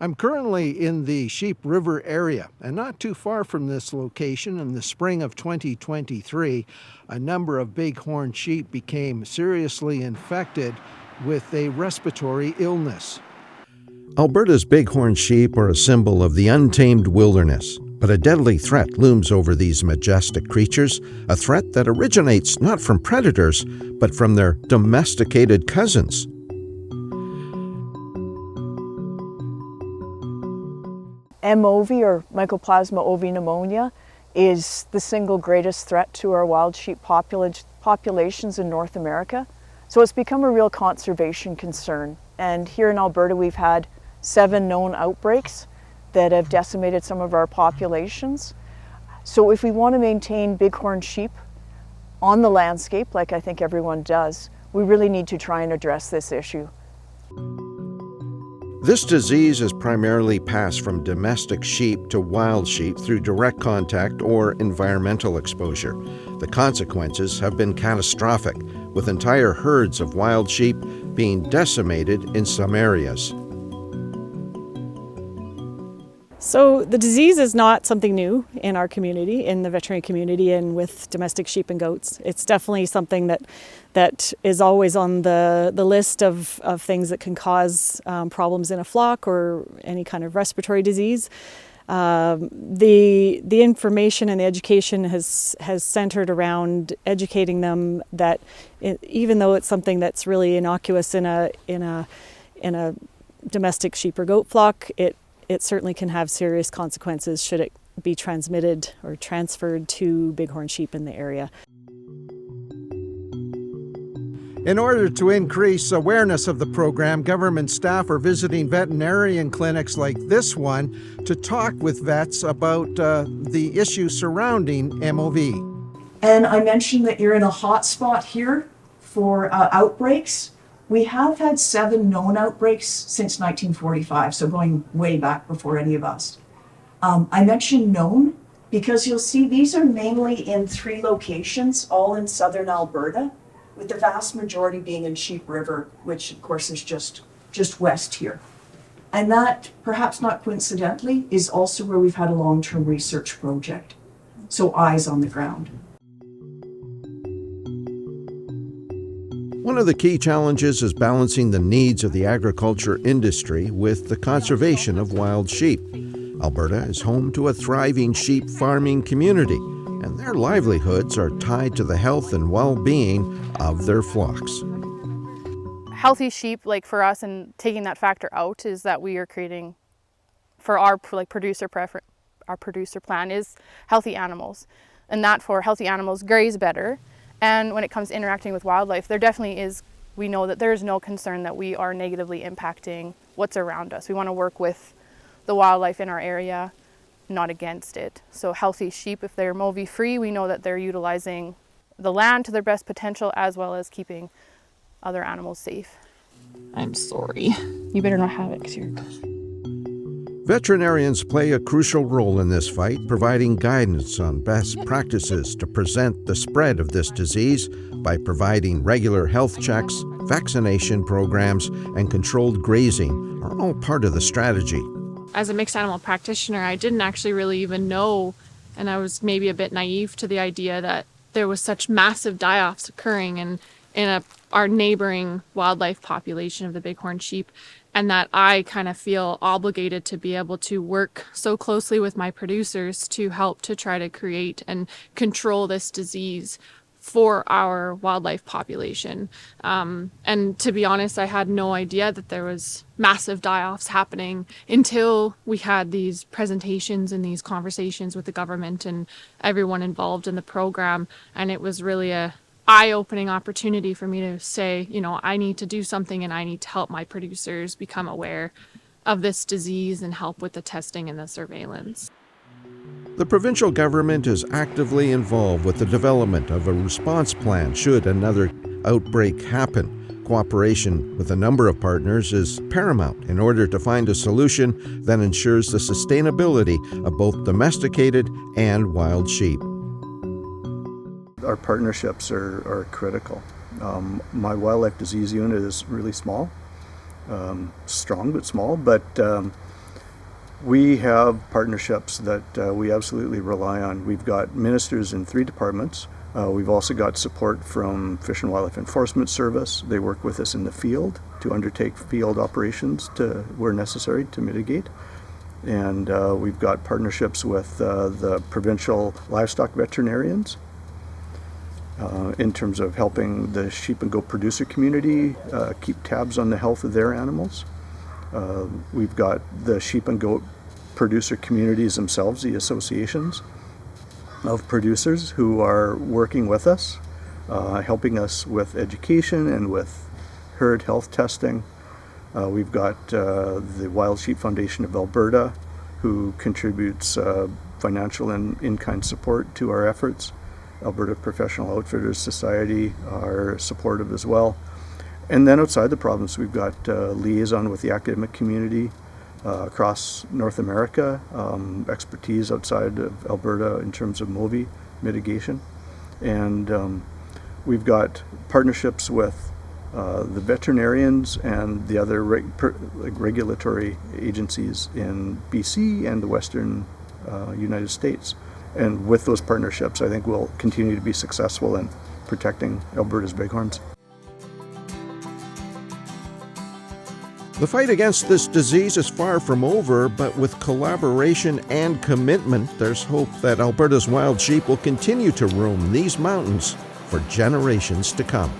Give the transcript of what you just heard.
I'm currently in the Sheep River area, and not too far from this location in the spring of 2023, a number of bighorn sheep became seriously infected with a respiratory illness. Alberta's bighorn sheep are a symbol of the untamed wilderness, but a deadly threat looms over these majestic creatures, a threat that originates not from predators, but from their domesticated cousins. MOV, or Mycoplasma ovi-pneumonia, is the single greatest threat to our wild sheep populations in North America. So it's become a real conservation concern. And here in Alberta, we've had 7 known outbreaks that have decimated some of our populations. So if we want to maintain bighorn sheep on the landscape, like I think everyone does, we really need to try and address this issue. This disease is primarily passed from domestic sheep to wild sheep through direct contact or environmental exposure. The consequences have been catastrophic, with entire herds of wild sheep being decimated in some areas. So the disease is not something new in our community, in the veterinary community, and with domestic sheep and goats. It's definitely something that is always on the list of things that can cause problems in a flock or any kind of respiratory disease. The information and the education has centered around educating them that even though it's something that's really innocuous in a domestic sheep or goat flock, it certainly can have serious consequences should it be transmitted or transferred to bighorn sheep in the area. In order to increase awareness of the program, government staff are visiting veterinarian clinics like this one to talk with vets about the issue surrounding MOV. And I mentioned that you're in a hot spot here for outbreaks. We have had 7 known outbreaks since 1945, so going way back before any of us. I mentioned known because you'll see these are mainly in 3 locations, all in southern Alberta, with the vast majority being in Sheep River, which of course is just west here. And that, perhaps not coincidentally, is also where we've had a long-term research project. So eyes on the ground. One of the key challenges is balancing the needs of the agriculture industry with the conservation of wild sheep. Alberta is home to a thriving sheep farming community, and their livelihoods are tied to the health and well-being of their flocks. Healthy sheep, like for us, and taking that factor out, is that we are creating, for our producer plan is healthy animals, and that for healthy animals graze better. And when it comes to interacting with wildlife, there definitely is, we know that there is no concern that we are negatively impacting what's around us. We want to work with the wildlife in our area, not against it. So healthy sheep, if they're MOV free, we know that they're utilizing the land to their best potential as well as keeping other animals safe. I'm sorry. You better not have it because you're good. Veterinarians play a crucial role in this fight, providing guidance on best practices to prevent the spread of this disease by providing regular health checks, vaccination programs, and controlled grazing are all part of the strategy. As a mixed animal practitioner, I didn't actually really even know, and I was maybe a bit naive to the idea that there was such massive die-offs occurring in our neighboring wildlife population of the bighorn sheep, and that I kind of feel obligated to be able to work so closely with my producers to help to try to create and control this disease for our wildlife population. And to be honest, I had no idea that there was massive die-offs happening until we had these presentations and these conversations with the government and everyone involved in the program. And it was really a eye-opening opportunity for me to say, I need to do something and I need to help my producers become aware of this disease and help with the testing and the surveillance. The provincial government is actively involved with the development of a response plan should another outbreak happen. Cooperation with a number of partners is paramount in order to find a solution that ensures the sustainability of both domesticated and wild sheep. Our partnerships are critical. My wildlife disease unit is really small, strong but small, but We have partnerships that we absolutely rely on. We've got ministers in 3 departments. We've also got support from Fish and Wildlife Enforcement Service. They work with us in the field to undertake field operations where necessary to mitigate. And we've got partnerships with the provincial livestock veterinarians in terms of helping the sheep and goat producer community keep tabs on the health of their animals. We've got the sheep and goat producer communities themselves, the associations of producers who are working with us, helping us with education and with herd health testing. We've got the Wild Sheep Foundation of Alberta, who contributes financial and in-kind support to our efforts. Alberta Professional Outfitters Society are supportive as well. And then outside the province, we've got liaison with the academic community across North America, expertise outside of Alberta in terms of MOVI mitigation. And we've got partnerships with the veterinarians and the other regulatory agencies in BC and the Western United States. And with those partnerships, I think we'll continue to be successful in protecting Alberta's bighorns. The fight against this disease is far from over, but with collaboration and commitment, there's hope that Alberta's wild sheep will continue to roam these mountains for generations to come.